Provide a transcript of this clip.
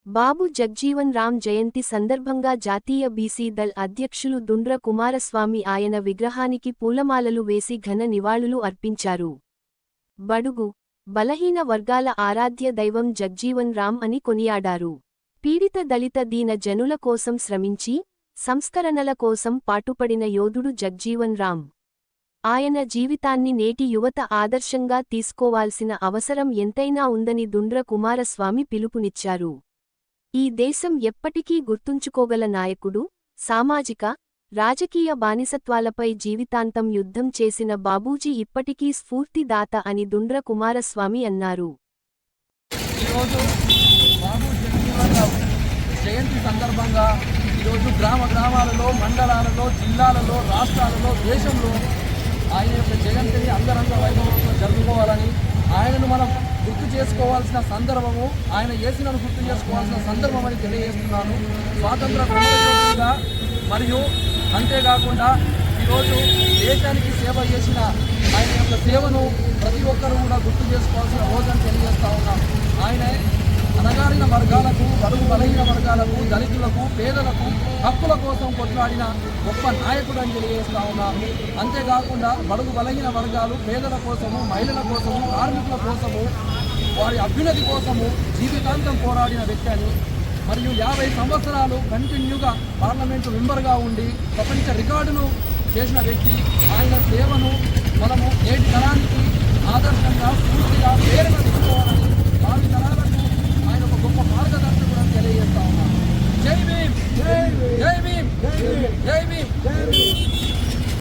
బాబు జగ్జీవన్ రామ్ జయంతి సందర్భంగా జాతీయ బీసీ దళ్ అధ్యక్షులు దుండ్ర కుమారస్వామి ఆయన విగ్రహానికి పూలమాలలు వేసి ఘన నివాళులు అర్పించారు. బడుగు, బలహీన వర్గాల ఆరాధ్య దైవం జగ్జీవన్ రామ్ అని కొనియాడారు. పీడిత దళిత దీన జనుల కోసం శ్రమించి, సంస్కరణల కోసం పాటుపడిన యోధుడు జగ్జీవన్ రామ్. ఆయన జీవితాన్ని నేటి యువత ఆదర్శంగా తీసుకోవాల్సిన అవసరం ఎంతైనా ఉందని దుండ్ర కుమారస్వామి పిలుపునిచ్చారు. ఈ దేశం ఎప్పటికీ గుర్తుంచుకోగల నాయకుడు, సామాజిక, రాజకీయ బానిసత్వాలపై జీవితాంతం యుద్ధం చేసిన బాబూజీ ఇప్పటికీ స్ఫూర్తిదాత అని దుండ్ర కుమారస్వామి అన్నారు. ఈరోజు బాబు జగ్జీవన్ రామ్ జయంతి సందర్భంగా ఈరోజు గ్రామాలలో, మండలాలలో, జిల్లాలలో, రాష్ట్రాలలో, దేశంలో ఆయన యొక్క జయంతిని అంగరంగ వైభవంతో జరుపుకోవాలని, ఆయనను మనం గుర్తు చేసుకోవాల్సిన సందర్భము, ఆయన యేసును గుర్తు చేసుకోవాల్సిన సందర్భం అని తెలియజేస్తున్నాను. స్వాతంత్ర సమరయోధుడిగా మరియు అంతేకాకుండా ఈరోజు దేశానికి సేవ చేసిన ఆయన యొక్క సేవను ప్రతి ఒక్కరూ కూడా గుర్తు చేసుకోవాల్సిన రోజని తెలియజేస్తా ఉన్నాం. ఆయనే అణగారిన వర్గాలకు, బడుగు బలహీన వర్గాలకు, దళితులకు, పేదలకు హక్కుల కోసం కొట్లాడిన గొప్ప నాయకుడు అని తెలియజేస్తా ఉన్నాము. అంతేకాకుండా బడుగు బలహీన వర్గాలు, పేదల కోసము, మహిళల కోసము, కార్మికుల కోసము, వారి అభ్యున్నతి కోసము జీవితాంతం పోరాడిన వ్యక్తి అని, మరియు 50 సంవత్సరాలు కంటిన్యూగా పార్లమెంటు మెంబర్గా ఉండి ప్రపంచ రికార్డును చేసిన వ్యక్తి. ఆయన సేవను